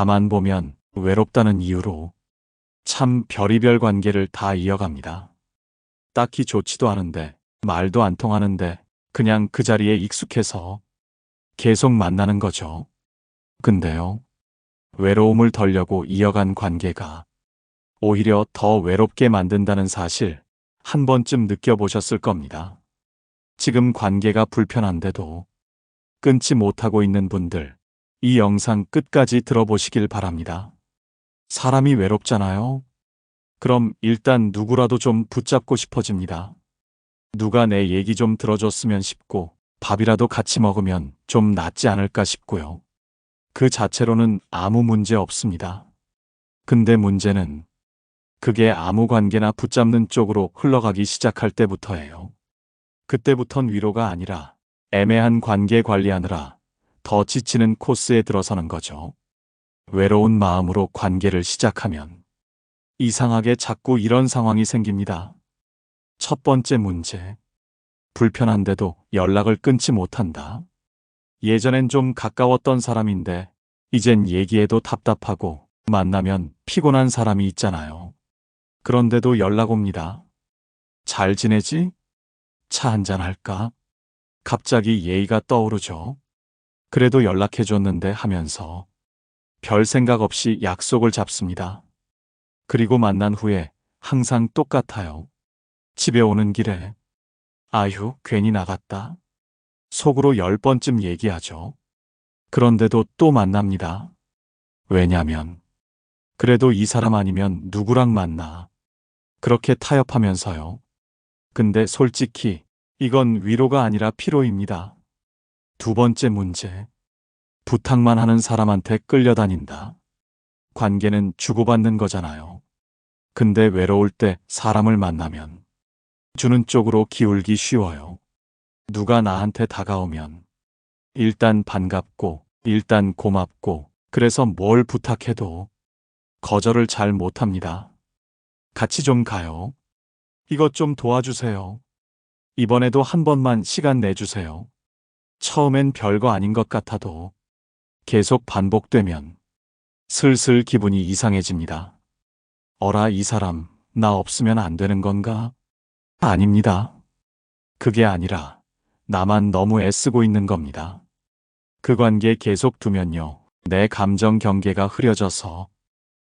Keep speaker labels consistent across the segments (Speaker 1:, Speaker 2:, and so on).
Speaker 1: 가만 보면 외롭다는 이유로 참 별의별 관계를 다 이어갑니다. 딱히 좋지도 않은데, 말도 안 통하는데 그냥 그 자리에 익숙해서 계속 만나는 거죠. 근데요, 외로움을 덜려고 이어간 관계가 오히려 더 외롭게 만든다는 사실 한 번쯤 느껴보셨을 겁니다. 지금 관계가 불편한데도 끊지 못하고 있는 분들, 이 영상 끝까지 들어보시길 바랍니다. 사람이 외롭잖아요. 그럼 일단 누구라도 좀 붙잡고 싶어집니다. 누가 내 얘기 좀 들어줬으면 싶고 밥이라도 같이 먹으면 좀 낫지 않을까 싶고요. 그 자체로는 아무 문제 없습니다. 근데 문제는 그게 아무 관계나 붙잡는 쪽으로 흘러가기 시작할 때부터예요. 그때부턴 위로가 아니라 애매한 관계 관리하느라 더 지치는 코스에 들어서는 거죠. 외로운 마음으로 관계를 시작하면 이상하게 자꾸 이런 상황이 생깁니다. 첫 번째 문제. 불편한데도 연락을 끊지 못한다. 예전엔 좀 가까웠던 사람인데 이젠 얘기해도 답답하고 만나면 피곤한 사람이 있잖아요. 그런데도 연락 옵니다. 잘 지내지? 차 한잔 할까? 갑자기 예의가 떠오르죠. 그래도 연락해줬는데 하면서 별 생각 없이 약속을 잡습니다. 그리고 만난 후에 항상 똑같아요. 집에 오는 길에 아휴, 괜히 나갔다. 속으로 10번쯤 얘기하죠. 그런데도 또 만납니다. 왜냐면 그래도 이 사람 아니면 누구랑 만나. 그렇게 타협하면서요. 근데 솔직히 이건 위로가 아니라 피로입니다. 두 번째 문제. 부탁만 하는 사람한테 끌려다닌다. 관계는 주고받는 거잖아요. 근데 외로울 때 사람을 만나면 주는 쪽으로 기울기 쉬워요. 누가 나한테 다가오면 일단 반갑고 일단 고맙고 그래서 뭘 부탁해도 거절을 잘 못합니다. 같이 좀 가요. 이것 좀 도와주세요. 이번에도 한 번만 시간 내주세요. 처음엔 별거 아닌 것 같아도 계속 반복되면 슬슬 기분이 이상해집니다. 어라, 이 사람 나 없으면 안 되는 건가? 아닙니다. 그게 아니라 나만 너무 애쓰고 있는 겁니다. 그 관계 계속 두면요, 내 감정 경계가 흐려져서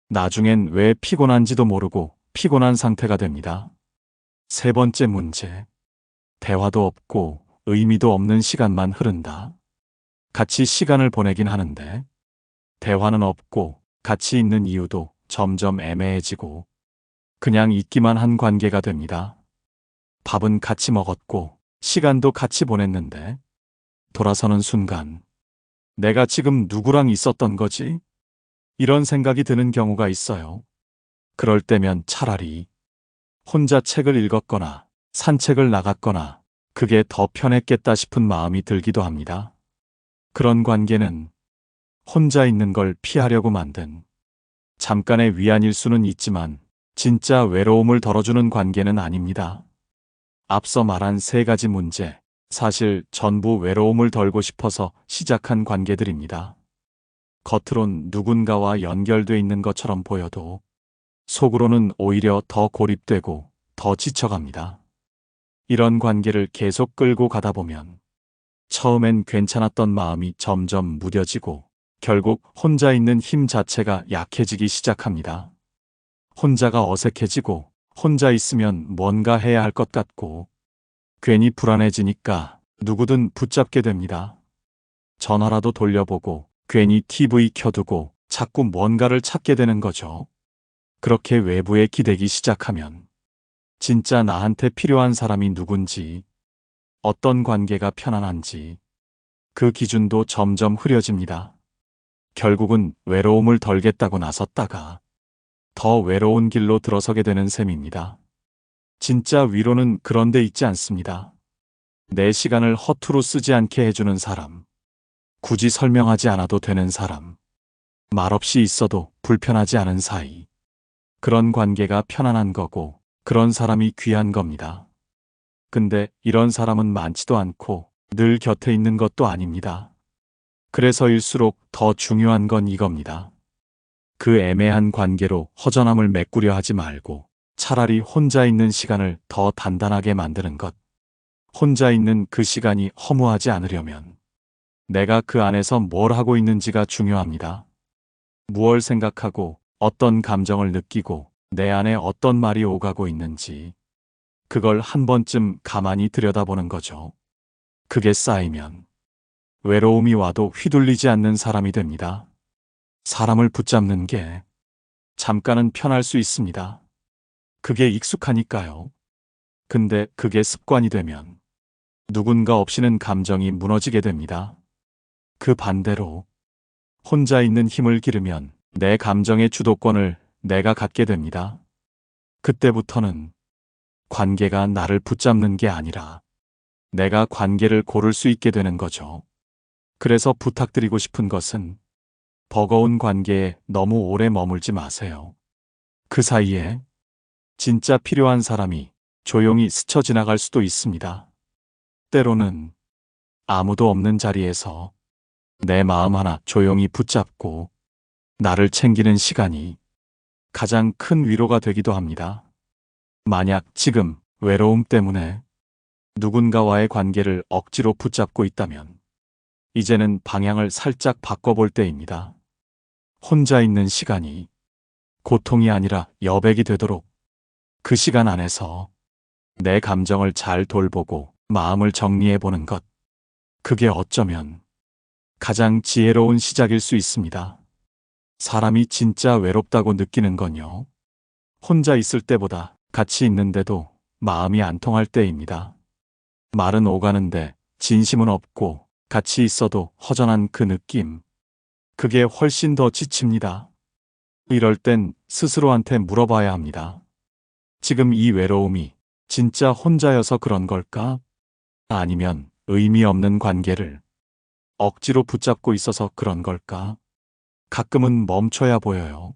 Speaker 1: 나중엔 왜 피곤한지도 모르고 피곤한 상태가 됩니다. 세 번째 문제. 대화도 없고 의미도 없는 시간만 흐른다. 같이 시간을 보내긴 하는데 대화는 없고 같이 있는 이유도 점점 애매해지고 그냥 있기만 한 관계가 됩니다. 밥은 같이 먹었고 시간도 같이 보냈는데 돌아서는 순간 내가 지금 누구랑 있었던 거지? 이런 생각이 드는 경우가 있어요. 그럴 때면 차라리 혼자 책을 읽었거나 산책을 나갔거나 그게 더 편했겠다 싶은 마음이 들기도 합니다. 그런 관계는 혼자 있는 걸 피하려고 만든 잠깐의 위안일 수는 있지만 진짜 외로움을 덜어주는 관계는 아닙니다. 앞서 말한 세 가지 문제, 사실 전부 외로움을 덜고 싶어서 시작한 관계들입니다. 겉으론 누군가와 연결돼 있는 것처럼 보여도 속으로는 오히려 더 고립되고 더 지쳐갑니다. 이런 관계를 계속 끌고 가다 보면 처음엔 괜찮았던 마음이 점점 무뎌지고 결국 혼자 있는 힘 자체가 약해지기 시작합니다. 혼자가 어색해지고 혼자 있으면 뭔가 해야 할 것 같고 괜히 불안해지니까 누구든 붙잡게 됩니다. 전화라도 돌려보고 괜히 TV 켜두고 자꾸 뭔가를 찾게 되는 거죠. 그렇게 외부에 기대기 시작하면 진짜 나한테 필요한 사람이 누군지, 어떤 관계가 편안한지 그 기준도 점점 흐려집니다. 결국은 외로움을 덜겠다고 나섰다가 더 외로운 길로 들어서게 되는 셈입니다. 진짜 위로는 그런 데 있지 않습니다. 내 시간을 허투루 쓰지 않게 해주는 사람, 굳이 설명하지 않아도 되는 사람, 말없이 있어도 불편하지 않은 사이. 그런 관계가 편안한 거고 그런 사람이 귀한 겁니다. 근데 이런 사람은 많지도 않고 늘 곁에 있는 것도 아닙니다. 그래서일수록 더 중요한 건 이겁니다. 그 애매한 관계로 허전함을 메꾸려 하지 말고 차라리 혼자 있는 시간을 더 단단하게 만드는 것. 혼자 있는 그 시간이 허무하지 않으려면 내가 그 안에서 뭘 하고 있는지가 중요합니다. 무얼 생각하고 어떤 감정을 느끼고 내 안에 어떤 말이 오가고 있는지 그걸 한 번쯤 가만히 들여다보는 거죠. 그게 쌓이면 외로움이 와도 휘둘리지 않는 사람이 됩니다. 사람을 붙잡는 게 잠깐은 편할 수 있습니다. 그게 익숙하니까요. 근데 그게 습관이 되면 누군가 없이는 감정이 무너지게 됩니다. 그 반대로 혼자 있는 힘을 기르면 내 감정의 주도권을 내가 갖게 됩니다. 그때부터는 관계가 나를 붙잡는 게 아니라 내가 관계를 고를 수 있게 되는 거죠. 그래서 부탁드리고 싶은 것은 버거운 관계에 너무 오래 머물지 마세요. 그 사이에 진짜 필요한 사람이 조용히 스쳐 지나갈 수도 있습니다. 때로는 아무도 없는 자리에서 내 마음 하나 조용히 붙잡고 나를 챙기는 시간이 가장 큰 위로가 되기도 합니다. 만약 지금 외로움 때문에 누군가와의 관계를 억지로 붙잡고 있다면 이제는 방향을 살짝 바꿔볼 때입니다. 혼자 있는 시간이 고통이 아니라 여백이 되도록 그 시간 안에서 내 감정을 잘 돌보고 마음을 정리해보는 것. 그게 어쩌면 가장 지혜로운 시작일 수 있습니다. 사람이 진짜 외롭다고 느끼는 건요. 혼자 있을 때보다 같이 있는데도 마음이 안 통할 때입니다. 말은 오가는데 진심은 없고 같이 있어도 허전한 그 느낌. 그게 훨씬 더 지칩니다. 이럴 땐 스스로한테 물어봐야 합니다. 지금 이 외로움이 진짜 혼자여서 그런 걸까? 아니면 의미 없는 관계를 억지로 붙잡고 있어서 그런 걸까? 가끔은 멈춰야 보여요.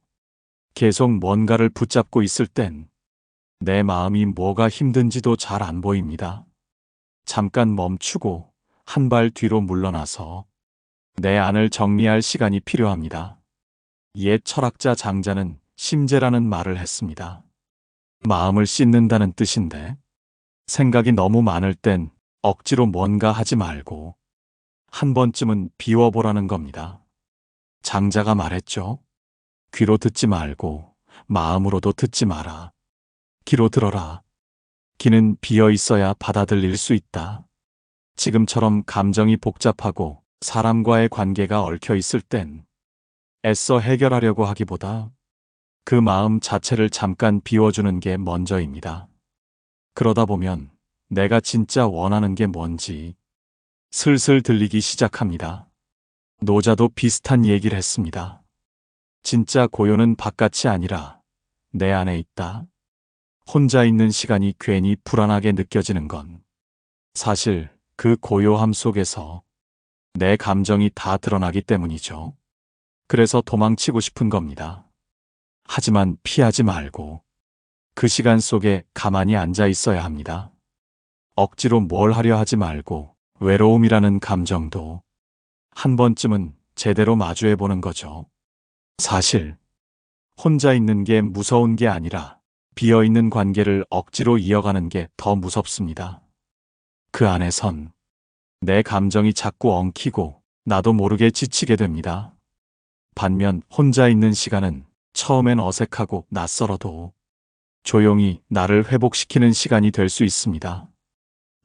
Speaker 1: 계속 뭔가를 붙잡고 있을 땐 내 마음이 뭐가 힘든지도 잘 안 보입니다. 잠깐 멈추고 한 발 뒤로 물러나서 내 안을 정리할 시간이 필요합니다. 옛 철학자 장자는 심재라는 말을 했습니다. 마음을 씻는다는 뜻인데 생각이 너무 많을 땐 억지로 뭔가 하지 말고 한 번쯤은 비워보라는 겁니다. 장자가 말했죠. 귀로 듣지 말고 마음으로도 듣지 마라. 귀로 들어라. 귀는 비어 있어야 받아들일 수 있다. 지금처럼 감정이 복잡하고 사람과의 관계가 얽혀 있을 땐 애써 해결하려고 하기보다 그 마음 자체를 잠깐 비워주는 게 먼저입니다. 그러다 보면 내가 진짜 원하는 게 뭔지 슬슬 들리기 시작합니다. 노자도 비슷한 얘기를 했습니다. 진짜 고요는 바깥이 아니라 내 안에 있다. 혼자 있는 시간이 괜히 불안하게 느껴지는 건 사실 그 고요함 속에서 내 감정이 다 드러나기 때문이죠. 그래서 도망치고 싶은 겁니다. 하지만 피하지 말고 그 시간 속에 가만히 앉아 있어야 합니다. 억지로 뭘 하려 하지 말고 외로움이라는 감정도 한 번쯤은 제대로 마주해 보는 거죠. 사실 혼자 있는 게 무서운 게 아니라 비어있는 관계를 억지로 이어가는 게 더 무섭습니다. 그 안에선 내 감정이 자꾸 엉키고 나도 모르게 지치게 됩니다. 반면 혼자 있는 시간은 처음엔 어색하고 낯설어도 조용히 나를 회복시키는 시간이 될 수 있습니다.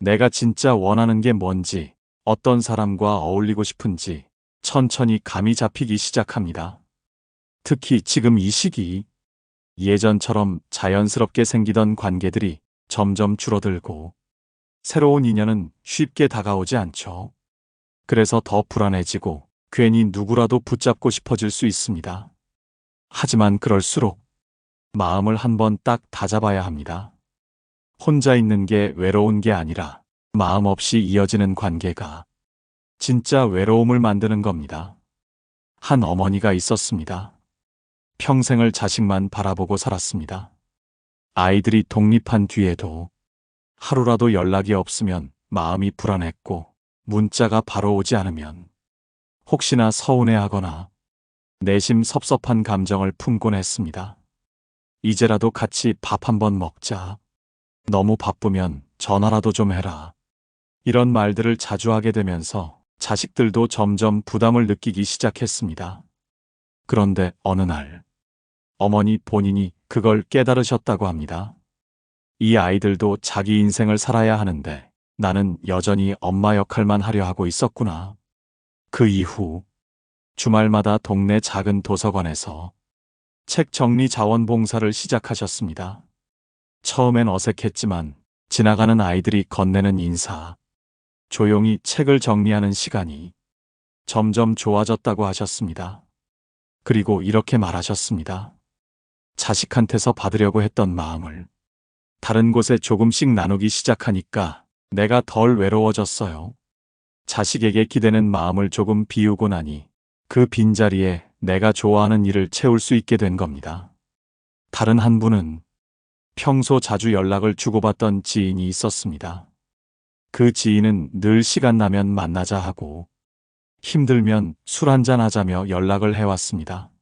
Speaker 1: 내가 진짜 원하는 게 뭔지, 어떤 사람과 어울리고 싶은지 천천히 감이 잡히기 시작합니다. 특히 지금 이 시기, 예전처럼 자연스럽게 생기던 관계들이 점점 줄어들고 새로운 인연은 쉽게 다가오지 않죠. 그래서 더 불안해지고 괜히 누구라도 붙잡고 싶어질 수 있습니다. 하지만 그럴수록 마음을 한번 딱 다잡아야 합니다. 혼자 있는 게 외로운 게 아니라 마음 없이 이어지는 관계가 진짜 외로움을 만드는 겁니다. 한 어머니가 있었습니다. 평생을 자식만 바라보고 살았습니다. 아이들이 독립한 뒤에도 하루라도 연락이 없으면 마음이 불안했고 문자가 바로 오지 않으면 혹시나 서운해하거나 내심 섭섭한 감정을 품곤 했습니다. 이제라도 같이 밥 한번 먹자. 너무 바쁘면 전화라도 좀 해라. 이런 말들을 자주 하게 되면서 자식들도 점점 부담을 느끼기 시작했습니다. 그런데 어느 날 어머니 본인이 그걸 깨달으셨다고 합니다. 이 아이들도 자기 인생을 살아야 하는데 나는 여전히 엄마 역할만 하려 하고 있었구나. 그 이후 주말마다 동네 작은 도서관에서 책 정리 자원봉사를 시작하셨습니다. 처음엔 어색했지만 지나가는 아이들이 건네는 인사, 조용히 책을 정리하는 시간이 점점 좋아졌다고 하셨습니다. 그리고 이렇게 말하셨습니다. 자식한테서 받으려고 했던 마음을 다른 곳에 조금씩 나누기 시작하니까 내가 덜 외로워졌어요. 자식에게 기대는 마음을 조금 비우고 나니 그 빈자리에 내가 좋아하는 일을 채울 수 있게 된 겁니다. 다른 한 분은 평소 자주 연락을 주고받던 지인이 있었습니다. 그 지인은 늘 시간 나면 만나자 하고 힘들면 술 한잔 하자며 연락을 해왔습니다.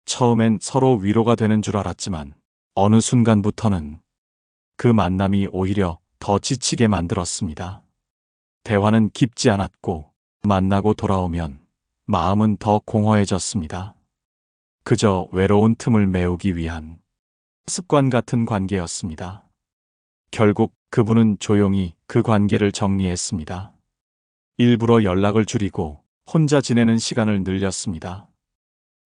Speaker 1: 처음엔 서로 위로가 되는 줄 알았지만 어느 순간부터는 그 만남이 오히려 더 지치게 만들었습니다. 대화는 깊지 않았고 만나고 돌아오면 마음은 더 공허해졌습니다. 그저 외로운 틈을 메우기 위한 습관 같은 관계였습니다. 결국 그분은 조용히 그 관계를 정리했습니다. 일부러 연락을 줄이고 혼자 지내는 시간을 늘렸습니다.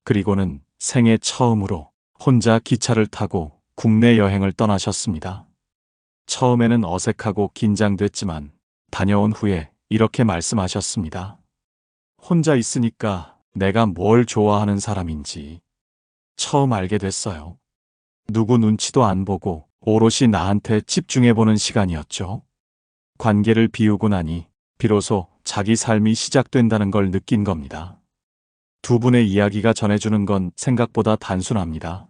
Speaker 1: 그리고는 생애 처음으로 혼자 기차를 타고 국내 여행을 떠나셨습니다. 처음에는 어색하고 긴장됐지만 다녀온 후에 이렇게 말씀하셨습니다. 혼자 있으니까 내가 뭘 좋아하는 사람인지 처음 알게 됐어요. 누구 눈치도 안 보고 오롯이 나한테 집중해보는 시간이었죠. 관계를 비우고 나니 비로소 자기 삶이 시작된다는 걸 느낀 겁니다. 두 분의 이야기가 전해주는 건 생각보다 단순합니다.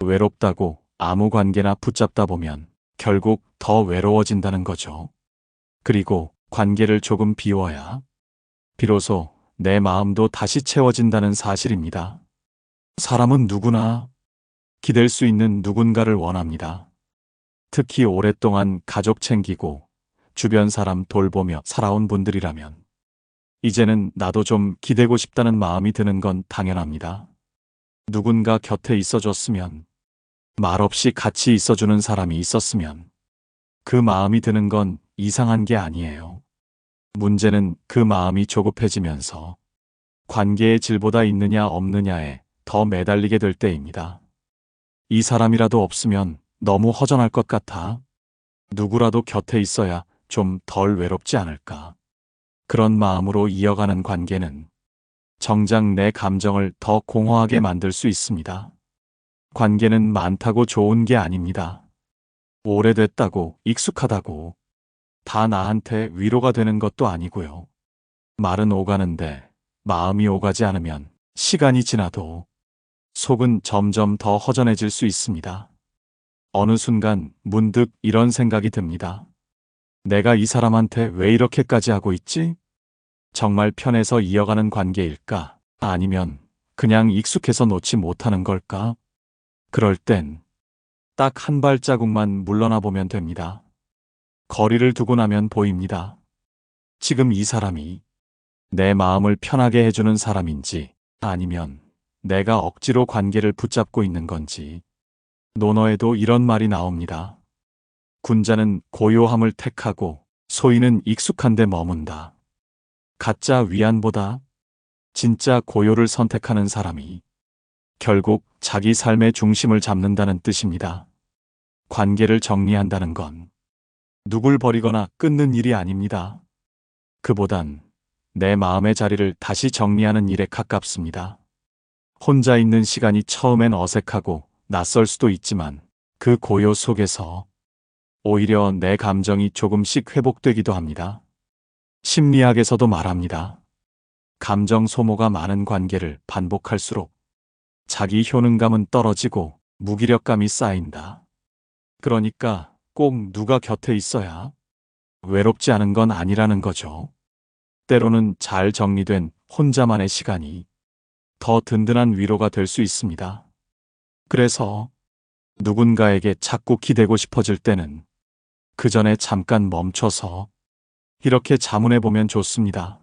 Speaker 1: 외롭다고 아무 관계나 붙잡다 보면 결국 더 외로워진다는 거죠. 그리고 관계를 조금 비워야 비로소 내 마음도 다시 채워진다는 사실입니다. 사람은 누구나 기댈 수 있는 누군가를 원합니다. 특히 오랫동안 가족 챙기고 주변 사람 돌보며 살아온 분들이라면 이제는 나도 좀 기대고 싶다는 마음이 드는 건 당연합니다. 누군가 곁에 있어줬으면, 말없이 같이 있어주는 사람이 있었으면 그 마음이 드는 건 이상한 게 아니에요. 문제는 그 마음이 조급해지면서 관계의 질보다 있느냐 없느냐에 더 매달리게 될 때입니다. 이 사람이라도 없으면 너무 허전할 것 같아. 누구라도 곁에 있어야 좀 덜 외롭지 않을까. 그런 마음으로 이어가는 관계는 정작 내 감정을 더 공허하게 만들 수 있습니다. 관계는 많다고 좋은 게 아닙니다. 오래됐다고, 익숙하다고 다 나한테 위로가 되는 것도 아니고요. 말은 오가는데 마음이 오가지 않으면 시간이 지나도 속은 점점 더 허전해질 수 있습니다. 어느 순간 문득 이런 생각이 듭니다. 내가 이 사람한테 왜 이렇게까지 하고 있지? 정말 편해서 이어가는 관계일까? 아니면 그냥 익숙해서 놓지 못하는 걸까? 그럴 땐 딱 한 발자국만 물러나 보면 됩니다. 거리를 두고 나면 보입니다. 지금 이 사람이 내 마음을 편하게 해주는 사람인지 아니면 내가 억지로 관계를 붙잡고 있는 건지. 논어에도 이런 말이 나옵니다. 군자는 고요함을 택하고 소인은 익숙한 데 머문다. 가짜 위안보다 진짜 고요를 선택하는 사람이 결국 자기 삶의 중심을 잡는다는 뜻입니다. 관계를 정리한다는 건 누굴 버리거나 끊는 일이 아닙니다. 그보단 내 마음의 자리를 다시 정리하는 일에 가깝습니다. 혼자 있는 시간이 처음엔 어색하고 낯설 수도 있지만 그 고요 속에서 오히려 내 감정이 조금씩 회복되기도 합니다. 심리학에서도 말합니다. 감정 소모가 많은 관계를 반복할수록 자기 효능감은 떨어지고 무기력감이 쌓인다. 그러니까 꼭 누가 곁에 있어야 외롭지 않은 건 아니라는 거죠. 때로는 잘 정리된 혼자만의 시간이 더 든든한 위로가 될 수 있습니다. 그래서 누군가에게 자꾸 기대고 싶어질 때는 그 전에 잠깐 멈춰서 이렇게 자문해 보면 좋습니다.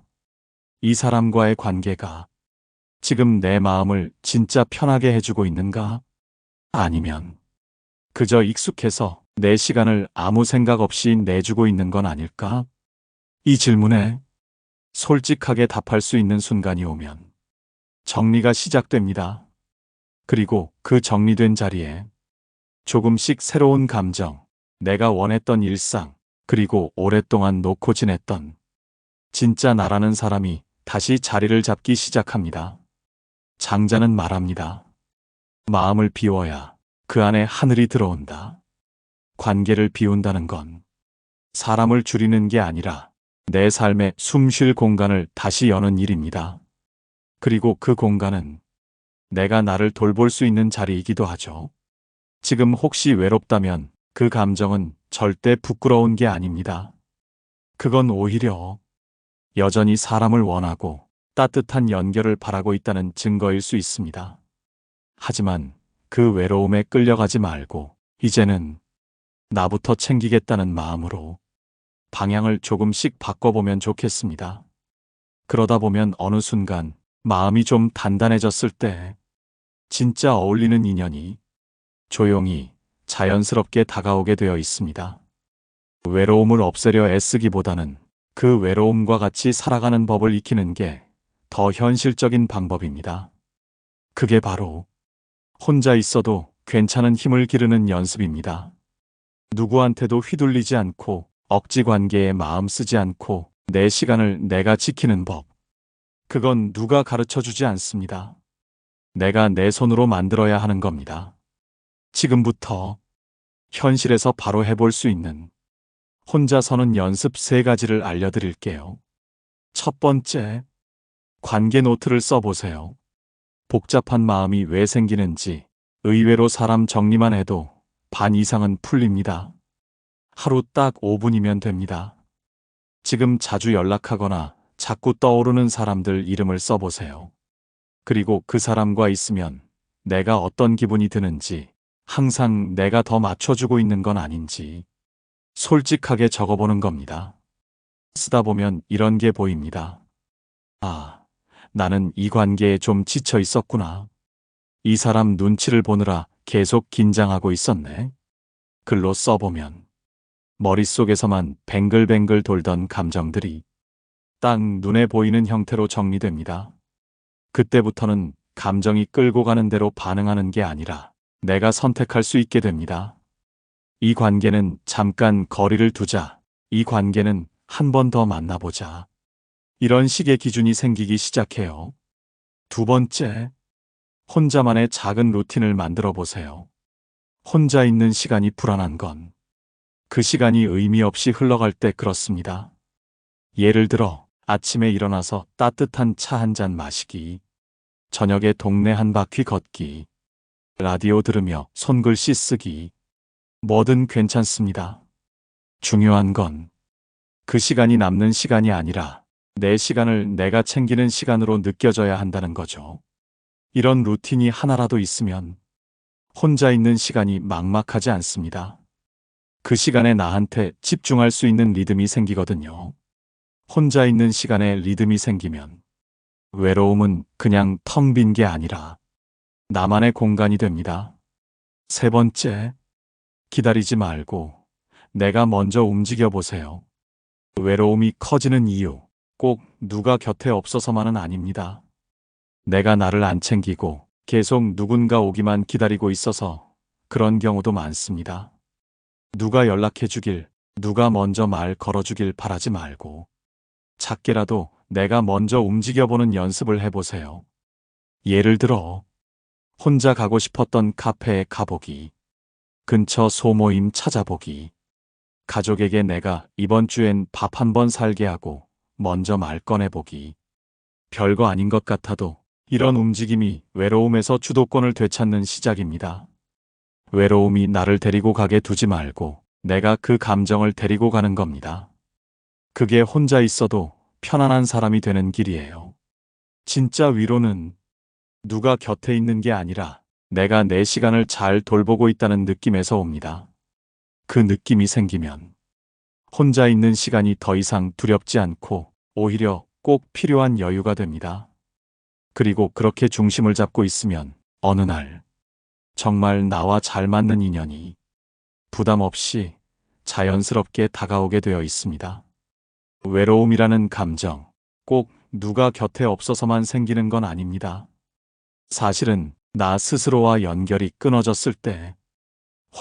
Speaker 1: 이 사람과의 관계가 지금 내 마음을 진짜 편하게 해주고 있는가? 아니면 그저 익숙해서 내 시간을 아무 생각 없이 내주고 있는 건 아닐까? 이 질문에 솔직하게 답할 수 있는 순간이 오면 정리가 시작됩니다. 그리고 그 정리된 자리에 조금씩 새로운 감정, 내가 원했던 일상, 그리고 오랫동안 놓고 지냈던 진짜 나라는 사람이 다시 자리를 잡기 시작합니다. 장자는 말합니다. 마음을 비워야 그 안에 하늘이 들어온다. 관계를 비운다는 건 사람을 줄이는 게 아니라 내 삶에 숨 쉴 공간을 다시 여는 일입니다. 그리고 그 공간은 내가 나를 돌볼 수 있는 자리이기도 하죠. 지금 혹시 외롭다면 그 감정은 절대 부끄러운 게 아닙니다. 그건 오히려 여전히 사람을 원하고 따뜻한 연결을 바라고 있다는 증거일 수 있습니다. 하지만 그 외로움에 끌려가지 말고 이제는 나부터 챙기겠다는 마음으로 방향을 조금씩 바꿔보면 좋겠습니다. 그러다 보면 어느 순간 마음이 좀 단단해졌을 때 진짜 어울리는 인연이 조용히 자연스럽게 다가오게 되어 있습니다. 외로움을 없애려 애쓰기보다는 그 외로움과 같이 살아가는 법을 익히는 게 더 현실적인 방법입니다. 그게 바로 혼자 있어도 괜찮은 힘을 기르는 연습입니다. 누구한테도 휘둘리지 않고 억지 관계에 마음 쓰지 않고 내 시간을 내가 지키는 법. 그건 누가 가르쳐 주지 않습니다. 내가 내 손으로 만들어야 하는 겁니다. 지금부터 현실에서 바로 해볼 수 있는 혼자 서는 연습 3가지를 알려드릴게요. 첫 번째, 관계 노트를 써보세요. 복잡한 마음이 왜 생기는지 의외로 사람 정리만 해도 반 이상은 풀립니다. 하루 딱 5분이면 됩니다. 지금 자주 연락하거나 자꾸 떠오르는 사람들 이름을 써보세요. 그리고 그 사람과 있으면 내가 어떤 기분이 드는지, 항상 내가 더 맞춰주고 있는 건 아닌지 솔직하게 적어보는 겁니다. 쓰다 보면 이런 게 보입니다. 아, 나는 이 관계에 좀 지쳐 있었구나. 이 사람 눈치를 보느라 계속 긴장하고 있었네. 글로 써보면 머릿속에서만 뱅글뱅글 돌던 감정들이 딱 눈에 보이는 형태로 정리됩니다. 그때부터는 감정이 끌고 가는 대로 반응하는 게 아니라 내가 선택할 수 있게 됩니다. 이 관계는 잠깐 거리를 두자. 이 관계는 한 번 더 만나보자. 이런 식의 기준이 생기기 시작해요. 두 번째, 혼자만의 작은 루틴을 만들어 보세요. 혼자 있는 시간이 불안한 건 그 시간이 의미 없이 흘러갈 때 그렇습니다. 예를 들어 아침에 일어나서 따뜻한 차 한 잔 마시기, 저녁에 동네 한 바퀴 걷기, 라디오 들으며 손글씨 쓰기, 뭐든 괜찮습니다. 중요한 건 그 시간이 남는 시간이 아니라 내 시간을 내가 챙기는 시간으로 느껴져야 한다는 거죠. 이런 루틴이 하나라도 있으면 혼자 있는 시간이 막막하지 않습니다. 그 시간에 나한테 집중할 수 있는 리듬이 생기거든요. 혼자 있는 시간에 리듬이 생기면 외로움은 그냥 텅 빈 게 아니라 나만의 공간이 됩니다. 세 번째, 기다리지 말고 내가 먼저 움직여 보세요. 외로움이 커지는 이유, 꼭 누가 곁에 없어서만은 아닙니다. 내가 나를 안 챙기고 계속 누군가 오기만 기다리고 있어서 그런 경우도 많습니다. 누가 연락해 주길, 누가 먼저 말 걸어주길 바라지 말고 작게라도 내가 먼저 움직여보는 연습을 해보세요. 예를 들어 혼자 가고 싶었던 카페에 가보기, 근처 소모임 찾아보기, 가족에게 내가 이번 주엔 밥 한 번 살게 하고 먼저 말 꺼내보기. 별거 아닌 것 같아도 이런 움직임이 외로움에서 주도권을 되찾는 시작입니다. 외로움이 나를 데리고 가게 두지 말고 내가 그 감정을 데리고 가는 겁니다. 그게 혼자 있어도 편안한 사람이 되는 길이에요. 진짜 위로는 누가 곁에 있는 게 아니라 내가 내 시간을 잘 돌보고 있다는 느낌에서 옵니다. 그 느낌이 생기면 혼자 있는 시간이 더 이상 두렵지 않고 오히려 꼭 필요한 여유가 됩니다. 그리고 그렇게 중심을 잡고 있으면 어느 날 정말 나와 잘 맞는 인연이 부담 없이 자연스럽게 다가오게 되어 있습니다. 외로움이라는 감정, 꼭 누가 곁에 없어서만 생기는 건 아닙니다. 사실은 나 스스로와 연결이 끊어졌을 때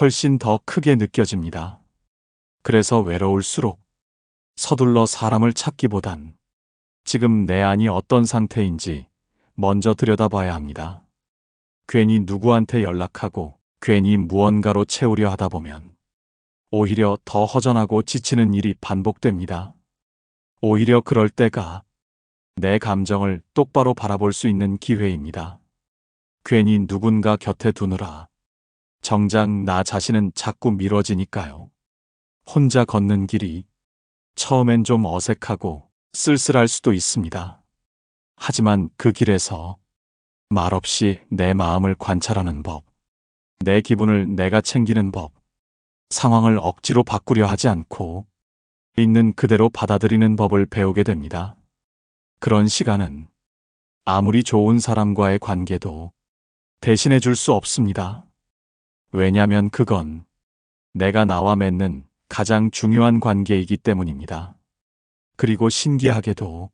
Speaker 1: 훨씬 더 크게 느껴집니다. 그래서 외로울수록 서둘러 사람을 찾기보단 지금 내 안이 어떤 상태인지 먼저 들여다봐야 합니다. 괜히 누구한테 연락하고 괜히 무언가로 채우려 하다 보면 오히려 더 허전하고 지치는 일이 반복됩니다. 오히려 그럴 때가 내 감정을 똑바로 바라볼 수 있는 기회입니다. 괜히 누군가 곁에 두느라 정작 나 자신은 자꾸 미뤄지니까요. 혼자 걷는 길이 처음엔 좀 어색하고 쓸쓸할 수도 있습니다. 하지만 그 길에서 말없이 내 마음을 관찰하는 법, 내 기분을 내가 챙기는 법, 상황을 억지로 바꾸려 하지 않고 있는 그대로 받아들이는 법을 배우게 됩니다. 그런 시간은 아무리 좋은 사람과의 관계도 대신해 줄 수 없습니다. 왜냐면 그건 내가 나와 맺는 가장 중요한 관계이기 때문입니다. 그리고 신기하게도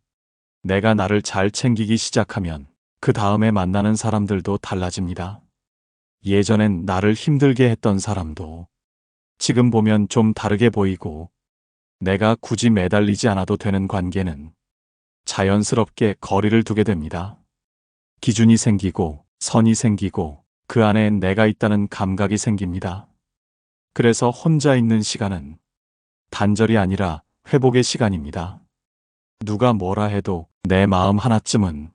Speaker 1: 내가 나를 잘 챙기기 시작하면 그 다음에 만나는 사람들도 달라집니다. 예전엔 나를 힘들게 했던 사람도 지금 보면 좀 다르게 보이고 내가 굳이 매달리지 않아도 되는 관계는 자연스럽게 거리를 두게 됩니다. 기준이 생기고 선이 생기고 그 안에 내가 있다는 감각이 생깁니다. 그래서 혼자 있는 시간은 단절이 아니라 회복의 시간입니다. 누가 뭐라 해도 내 마음 하나쯤은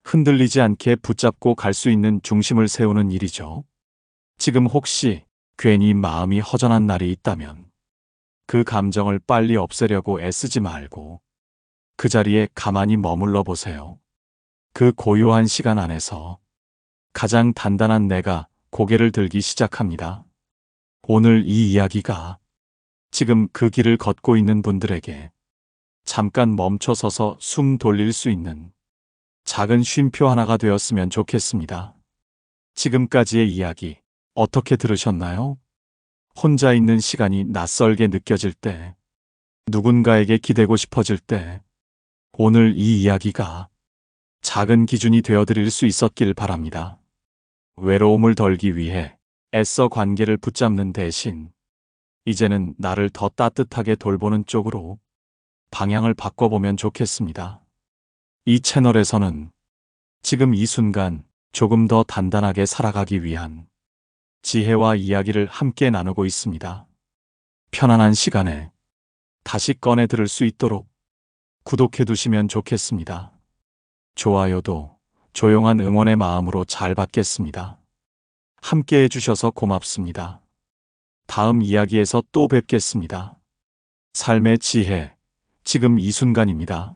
Speaker 1: 흔들리지 않게 붙잡고 갈 수 있는 중심을 세우는 일이죠. 지금 혹시 괜히 마음이 허전한 날이 있다면 그 감정을 빨리 없애려고 애쓰지 말고 그 자리에 가만히 머물러 보세요. 그 고요한 시간 안에서 가장 단단한 내가 고개를 들기 시작합니다. 오늘 이 이야기가 지금 그 길을 걷고 있는 분들에게 잠깐 멈춰서서 숨 돌릴 수 있는 작은 쉼표 하나가 되었으면 좋겠습니다. 지금까지의 이야기 어떻게 들으셨나요? 혼자 있는 시간이 낯설게 느껴질 때, 누군가에게 기대고 싶어질 때, 오늘 이 이야기가 작은 기준이 되어드릴 수 있었길 바랍니다. 외로움을 덜기 위해 애써 관계를 붙잡는 대신 이제는 나를 더 따뜻하게 돌보는 쪽으로 방향을 바꿔보면 좋겠습니다. 이 채널에서는 지금 이 순간 조금 더 단단하게 살아가기 위한 지혜와 이야기를 함께 나누고 있습니다. 편안한 시간에 다시 꺼내 들을 수 있도록 구독해 두시면 좋겠습니다. 좋아요도 조용한 응원의 마음으로 잘 받겠습니다. 함께 해주셔서 고맙습니다. 다음 이야기에서 또 뵙겠습니다. 삶의 지혜, 지금 이 순간입니다.